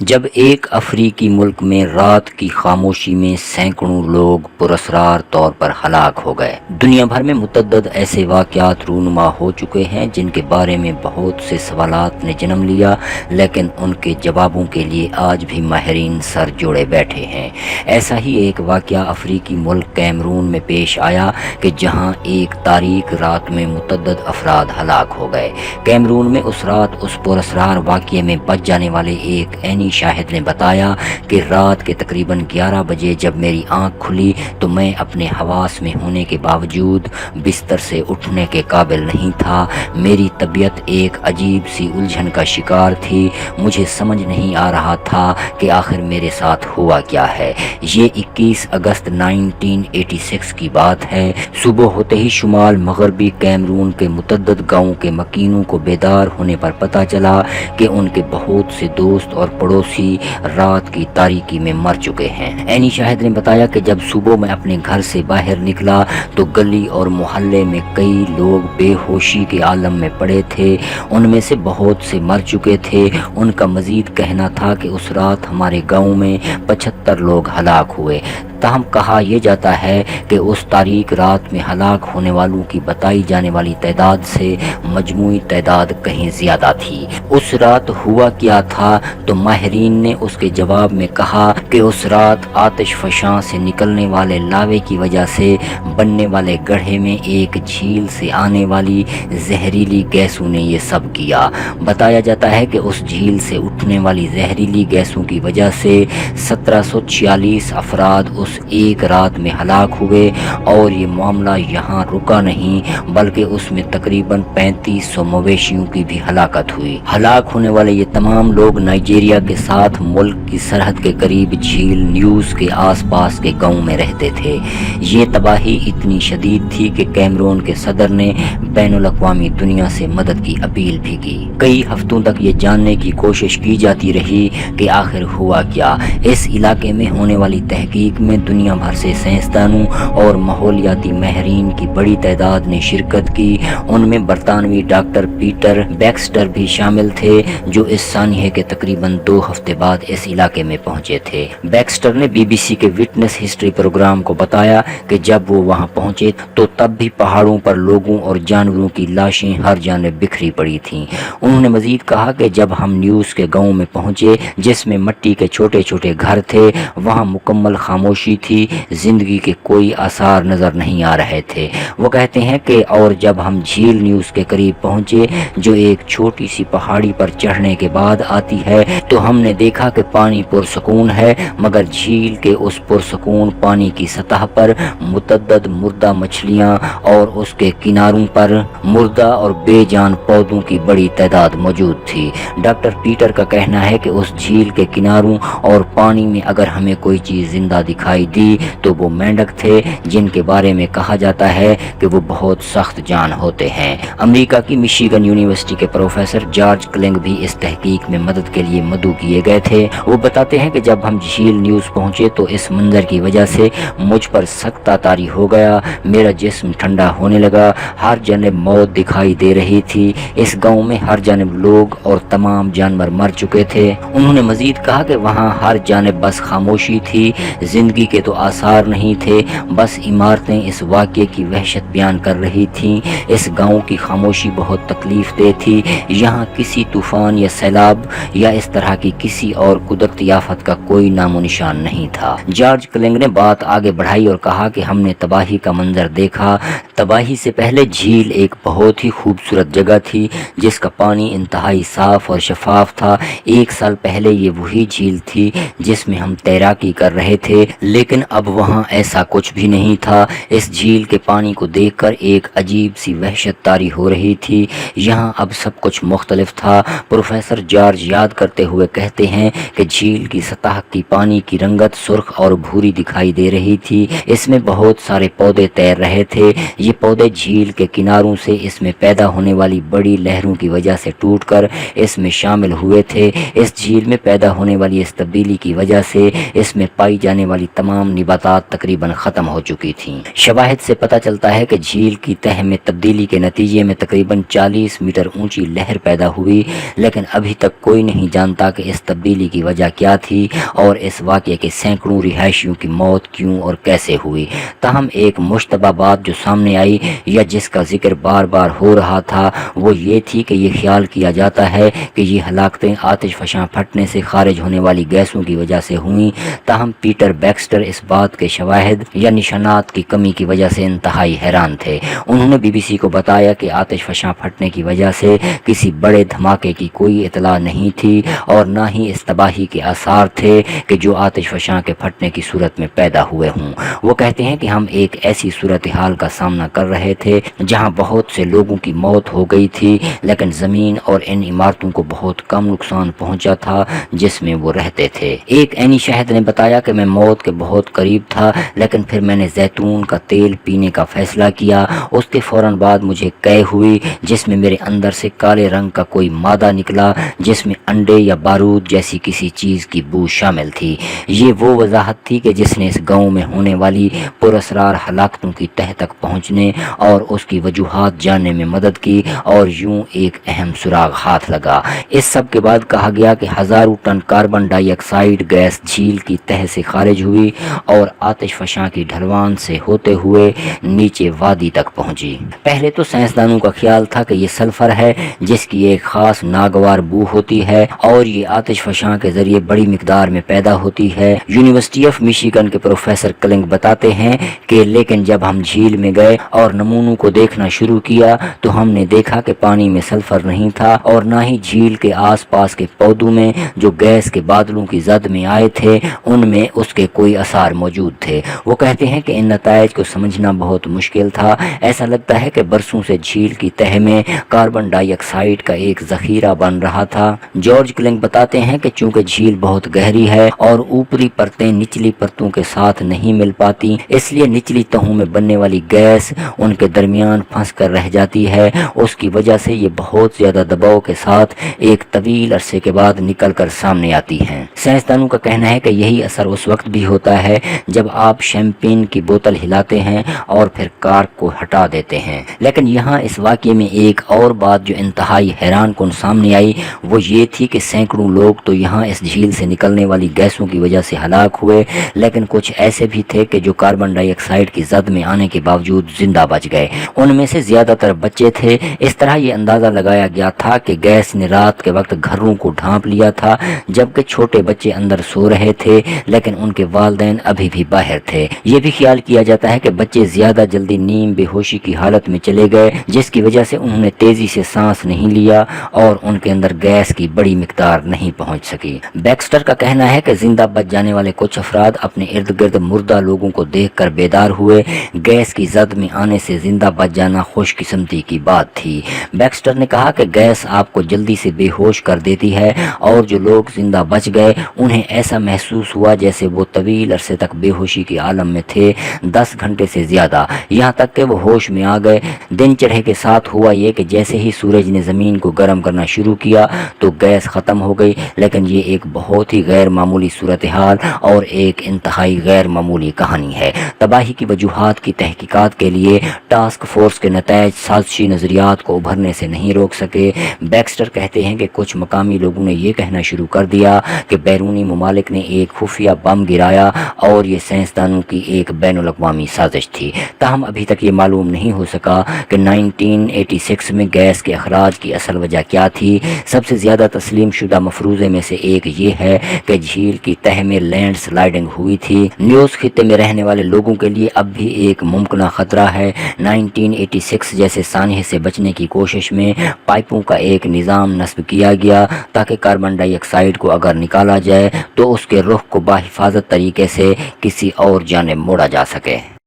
جب ایک افریقی ملک میں رات کی خاموشی میں سینکڑوں لوگ پراسرار طور پر ہلاک ہو گئے۔ دنیا بھر میں متعدد ایسے واقعات رونما ہو چکے ہیں جن کے بارے میں بہت سے سوالات نے جنم لیا، لیکن ان کے جوابوں کے لیے آج بھی ماہرین سر جوڑے بیٹھے ہیں۔ ایسا ہی ایک واقعہ افریقی ملک کیمرون میں پیش آیا کہ جہاں ایک تاریک رات میں متعدد افراد ہلاک ہو گئے۔ کیمرون میں اس رات اس پراسرار واقعے میں بچ جانے والے ایک عینی شاہد نے بتایا کہ رات کے تقریباً 11 بجے جب میری آنکھ کھلی تو میں اپنے حواس میں ہونے کے باوجود بستر سے اٹھنے کے قابل نہیں تھا۔ میری طبیعت ایک عجیب سی الجھن کا شکار تھی۔ مجھے سمجھ نہیں آ رہا تھا کہ آخر میرے ساتھ ہوا کیا ہے۔ یہ 21 اگست 1986 کی بات ہے۔ صبح ہوتے ہی شمال مغربی کیمرون کے متعدد گاؤں کے مکینوں کو بیدار ہونے پر پتہ چلا کہ ان کے بہت سے دوست اور پڑوسی رات کی تاریکی میں مر چکے ہیں۔ عینی شاہد نے بتایا کہ جب صبح میں اپنے گھر سے باہر نکلا تو گلی اور محلے میں کئی لوگ بے ہوشی کے عالم میں پڑے تھے۔ ان میں سے بہت سے مر چکے تھے۔ ان کا مزید کہنا تھا کہ اس رات ہمارے گاؤں میں 75 لوگ ہلاک ہوئے۔ تاہم کہا یہ جاتا ہے کہ اس تاریک رات میں ہلاک ہونے والوں کی بتائی جانے والی تعداد سے مجموعی تعداد کہیں زیادہ تھی۔ اس رات ہوا کیا تھا؟ تو ماہرین نے اس کے جواب میں کہا کہ اس رات آتش فشاں سے نکلنے والے لاوے کی وجہ سے بننے والے گڑھے میں ایک جھیل سے آنے والی زہریلی گیسوں نے یہ سب کیا۔ بتایا جاتا ہے کہ اس جھیل سے اٹھنے والی زہریلی گیسوں کی وجہ سے 1746 افراد اس ایک رات میں ہلاک ہوئے، اور یہ معاملہ یہاں رکا نہیں بلکہ اس میں تقریباً 3500 مویشیوں کی بھی ہلاکت ہوئی۔ ہلاک ہونے والے یہ تمام لوگ نائجیریا کے ساتھ ملک کی سرحد کے قریب جھیل نیوز کے آس پاس کے گاؤں میں رہتے تھے۔ یہ تباہی اتنی شدید تھی کہ کیمرون کے صدر نے بین الاقوامی دنیا سے مدد کی اپیل بھی کی۔ کئی ہفتوں تک یہ جاننے کی کوشش کی جاتی رہی کہ آخر ہوا کیا۔ اس علاقے میں ہونے والی تحقیق میں دنیا بھر سے سائنسدانوں اور ماحولیاتی ماہرین کی بڑی تعداد نے شرکت کی۔ ان میں برطانوی ڈاکٹر پیٹر بیکسٹر بھی شامل تھے جو اس سانحے کے تقریباً 2 ہفتے بعد اس علاقے میں پہنچے تھے۔ بیکسٹر نے BBC کے وٹنس ہسٹری پروگرام کو بتایا کہ جب وہ وہاں پہنچے تو تب بھی پہاڑوں پر لوگوں اور جانوروں کی لاشیں ہر جانب بکھری پڑی تھیں۔ انہوں نے مزید کہا کہ جب ہم نیوز کے گاؤں میں پہنچے جس میں مٹی کے چھوٹے چھوٹے گھر تھے، وہاں مکمل خاموشی تھی، زندگی کے کوئی آثار نظر نہیں آ رہے تھے۔ وہ کہتے ہیں کہ اور جب ہم جھیل نیوز کے قریب پہنچے جو ایک چھوٹی سی پہاڑی پر چڑھنے کے بعد آتی ہے، تو ہم نے دیکھا کہ پانی پرسکون ہے، مگر جھیل کے اس پرسکون پانی کی سطح پر متعدد مردہ مچھلیاں اور اس کے کناروں پر مردہ اور بے جان پودوں کی بڑی تعداد موجود تھی۔ ڈاکٹر پیٹر کا کہنا ہے کہ اس جھیل کے کناروں اور پانی میں اگر ہمیں کوئی چیز زندہ دکھائی دی تو وہ مینڈک تھے، جن کے بارے میں کہا جاتا ہے کہ وہ بہت سخت جان ہوتے ہیں۔ امریکہ کی مشیگن یونیورسٹی کے پروفیسر جارج کلنگ بھی اس تحقیق میں مدد کے لیے مدعو کیے گئے تھے۔ وہ بتاتے ہیں کہ جب ہم جھیل نیوز پہنچے تو اس منظر کی وجہ سے مجھ پر سکتہ طاری ہو گیا، میرا جسم ٹھنڈا ہونے لگا، ہر جانب موت دکھائی دے رہی تھی۔ اس گاؤں میں ہر جانب لوگ اور تمام جانور مر چکے تھے۔ انہوں نے مزید کہا کہ وہاں ہر جانب بس خاموشی تھی، زندگی کے تو آثار نہیں تھے، بس عمارتیں اس واقعے کی وحشت بیان کر رہی تھیں۔ اس گاؤں کی خاموشی بہت تکلیف دہ تھی۔ یہاں کسی طوفان یا سیلاب یا اس طرح کی کسی اور قدرتی آفت کا کوئی نام و نشان نہیں تھا۔ جارج کلنگ نے بات آگے بڑھائی اور کہا کہ ہم نے تباہی کا منظر دیکھا۔ تباہی سے پہلے جھیل ایک بہت ہی خوبصورت جگہ تھی جس کا پانی انتہائی صاف اور شفاف تھا۔ 1 سال پہلے یہ وہی جھیل تھی جس میں ہم تیراکی کر رہے تھے، لیکن اب وہاں ایسا کچھ بھی نہیں تھا۔ اس جھیل کے پانی کو دیکھ کر ایک عجیب سی وحشت طاری ہو رہی تھی۔ یہاں اب سب کچھ مختلف تھا۔ پروفیسر جارج یاد کرتے ہوئے کہتے ہیں کہ جھیل کی سطح کی پانی کی رنگت سرخ اور بھوری دکھائی دے رہی تھی۔ اس میں بہت سارے پودے تیر رہے تھے۔ یہ پودے جھیل کے کناروں سے اس میں پیدا ہونے والی بڑی لہروں کی وجہ سے ٹوٹ کر اس میں شامل ہوئے تھے۔ اس جھیل میں پیدا ہونے والی اس تبدیلی کی وجہ سے اس میں پائی جانے والی तमाम निबातात तकरीबन ख़त्म हो चुकी थीं। शवाहिद से पता चलता है कि झील की तह में तब्दीली के नतीजे में तकरीबन 40 मीटर ऊंची लहर पैदा हुई, लेकिन अभी तक कोई नहीं जानता कि इस तब्दीली की वजह क्या थी और इस वाक़े के सैकड़ों रिहायशियों की मौत क्यों और कैसे हुई। ताहम एक मुश्तबा बात जो सामने आई या जिसका जिक्र बार बार हो रहा था वो ये थी कि ये ख्याल किया जाता है कि ये हलाकतें आतिश फशां फटने से खारिज होने वाली गैसों की वजह से हुई। ताहम पीटर बैक्स्टर इस बात के शवाहिद या निशानात की कमी की वजह से इंतहाई हैरान थे। उन्होंने BBC को बताया कि आतिश फशां फटने की वजह से किसी बड़े धमाके की कोई इतला नहीं थी और ना ही इस तबाही के आसार थे कि जो आतिश फशां के फटने की सूरत में पैदा हुए हों। वो कहते हैं कि हम एक ऐसी सूरत हाल का सामना कर रहे थे जहाँ बहुत से लोगों की मौत हो गई थी, लेकिन ज़मीन और इन इमारतों को बहुत कम नुकसान पहुँचा था जिसमें वो रहते थे। एक ऐनी शहद ने बताया कि मैं मौत के बहुत करीब था, लेकिन फिर मैंने जैतून का तेल पीने का फैसला किया। उसके फ़ौरन बाद मुझे कै हुई जिसमें मेरे अंदर से काले रंग का कोई मादा निकला जिसमें अंडे या बारूद जैसी किसी चीज़ की बू शामिल थी। ये वो वजाहत थी कि जिसने इस गांव में होने वाली पुरअसरार हलाकतों की तह तक पहुंचने और उसकी वजूहात जानने में मदद की और यूं एक अहम सुराग हाथ लगा। इस सब के बाद कहा गया कि हज़ारों टन कार्बन डाइऑक्साइड गैस झील की तह से खारिज हुई और आतिश फशां की ढलवान से होते हुए नीचे वादी तक पहुंची। पहले तो साइंसदानों का ख्याल था कि ये सल्फर है जिसकी एक खास नागवार बू होती है और ये आतिश फशां के जरिए बड़ी मिकदार में पैदा होती है। यूनिवर्सिटी ऑफ मिशिगन के प्रोफेसर क्लिंग बताते हैं कि लेकिन जब हम झील में गए और नमूनों को देखना शुरू किया तो हमने देखा कि पानी में सल्फर नहीं था और ना ही झील के आसपास के पौधों में जो गैस के बादलों की जद में आए थे उनमें उसके कोई असर मौजूद थे। वो कहते हैं कि इन नताइज को समझना बहुत मुश्किल था। ऐसा लगता है कि बरसों से झील की तह में कार्बन डाइऑक्साइड का एक जखीरा बन रहा था। जॉर्ज क्लिंग बताते हैं कि चूंकि झील बहुत गहरी है और ऊपरी परतें निचली परतों के साथ नहीं मिल पाती, इसलिए निचली तहों में बनने वाली गैस उनके दरमियान फंस कर रह जाती है। उसकी वजह से ये बहुत ज्यादा दबाव के साथ एक तवील अरसे के बाद निकल कर सामने आती हैं। साइंसदानों का कहना है कि यही असर उस वक्त भी होता है जब आप शैंपेन की बोतल हिलाते हैं और फिर कार्क को हटा देते हैं। लेकिन यहाँ इस वाक़े में एक और बात जो इंतहाई हैरान कुन सामने आई वो ये थी कि सैकड़ों लोग तो यहाँ इस झील से निकलने वाली गैसों की वजह से हलाक हुए, लेकिन कुछ ऐसे भी थे कि जो कार्बन डाइऑक्साइड की जद में आने के बावजूद जिंदा बच गए। उनमें से ज्यादातर बच्चे थे। इस तरह ये अंदाज़ा लगाया गया था कि गैस ने रात के वक्त घरों को ढांप लिया था, जबकि छोटे बच्चे अंदर सो रहे थे लेकिन उनके वालिदैन अभी भी बाहर थे। ये भी ख्याल किया जाता है कि बच्चे ज्यादा जल्दी नीम बेहोशी की हालत में चले गए जिसकी वजह से उन्होंने तेजी से सांस नहीं लिया और उनके अंदर गैस की बड़ी मिकदार नहीं पहुंच सकी। बैक्स्टर का कहना है कि जिंदा बच जाने वाले कुछ अफराद अपने इर्द गिर्द मुर्दा लोगों को देखकर बेदार हुए। गैस की जद में आने से जिंदा बच जाना खुशकिस्मती की बात थी। बैक्स्टर ने कहा कि गैस आपको जल्दी से बेहोश कर देती है और जो लोग जिंदा बच गए उन्हें ऐसा महसूस हुआ जैसे वो तवील अरसे तक बेहोशी के आलम में थे, 10 घंटे से ज्यादा, यहाँ तक कि वो होश में आ गए। दिन चढ़े के साथ हुआ ये कि जैसे ही सूरज ने ज़मीन को गर्म करना शुरू किया तो गैस ख़त्म हो गई। लेकिन ये एक बहुत ही गैर मामूली सूरत हाल और एक इंतहाई गैर मामूली कहानी है। तबाही की वजूहात की तहकीकात के लिए टास्क फोर्स के नताइज साजिशी नज़रियात को उभरने से नहीं रोक सके। बैक्स्टर कहते हैं कि कुछ मकामी लोगों ने यह कहना शुरू कर दिया कि बैरूनी ममालिक ने एक खुफिया बम गिराया और ये साइंसदानों की एक बैनुल-अक़वामी साजिश थी। ताहम अभी तक ये मालूम नहीं हो सका कि 1986 में गैस के अखराज की असल वजह क्या थी। सबसे ज़्यादा तस्लीम शुदा मफरूज़े में से एक ये है कि झील की तह में लैंड स्लाइडिंग हुई थी। न्यूज़ खित्ते में रहने वाले लोगों के लिए अब भी एक मुमकिन ख़तरा है। 1986 जैसे सानहे से बचने की कोशिश में पाइपों का एक निज़ाम नस्ब किया गया ताकि कार्बन डाइऑक्साइड को अगर निकाला जाए तो उसके रुख को बाहिफाजत तरीके से किसी और जानिब मोड़ा जा सके।